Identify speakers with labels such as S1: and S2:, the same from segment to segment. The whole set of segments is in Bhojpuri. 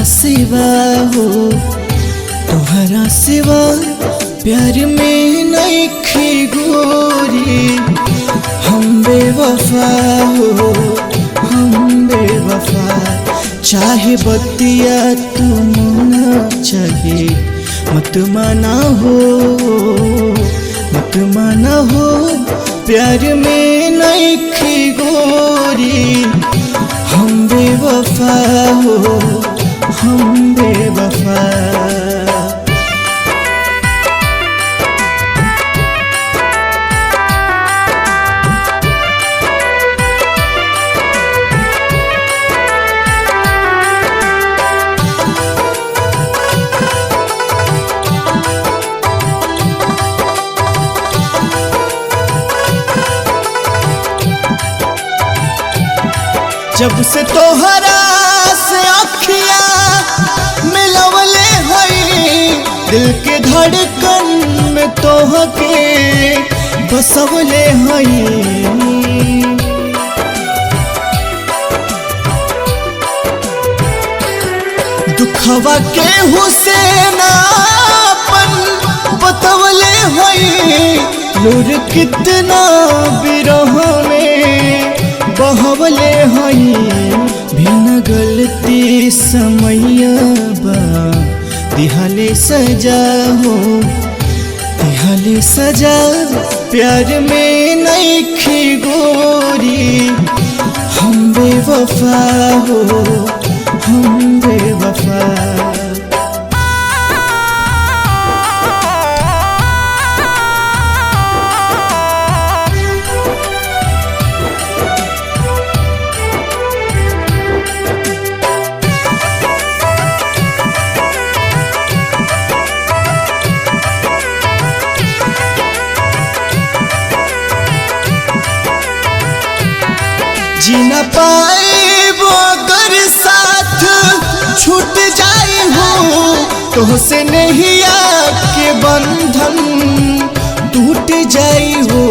S1: सिवा हो, तोहरा सिवा प्यार में नइखे गोरी। हम बेवफा हो, हम बेवफा, चाहे बतिया तुम न चाहे मत माना हो, मत माना हो। प्यार में नइखे गोरी, हम बेवफा हो, हम बेवफा। जब से तोहरा से अखिया मिलवले हई, दिल के धड़कन में तोहके बसवले हई। दुखवा के हुसैन अपन बतवले हई, लोर कितना बिरह में बहवले हई। बिना गलती समैया बा दिहाले सजा हो, दिहाले सजा। प्यार में नइखे गोरी, हम बेवफा हो, हम बेवफा। जी न पाए वो अगर साथ छूट जाए हो, तो से नहीं आके बंधन टूट जाए हो।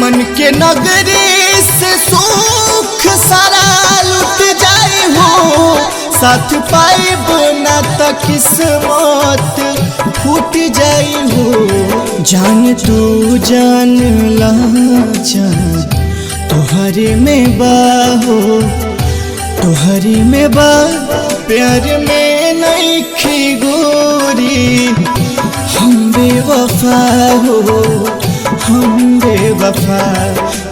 S1: मन के नगरी से सुख सारा लुट जाए हो, साथ पाए ना त किस्मत फूट जाई हो। जान तू जान ला जान, तोहरे में बा हो, तोहरे में बा। प्यार में नइखे गोरी, हम बेवफा हो, हम बेवफा।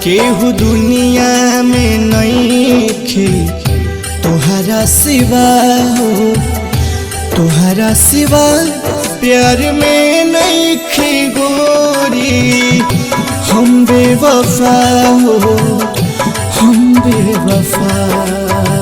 S1: केहू दुनिया में नइखे तोहरा सिवा हो, तोहरा सिवा। प्यार में नइखे गोरी, हम बेवफा हो, हम बेवफा।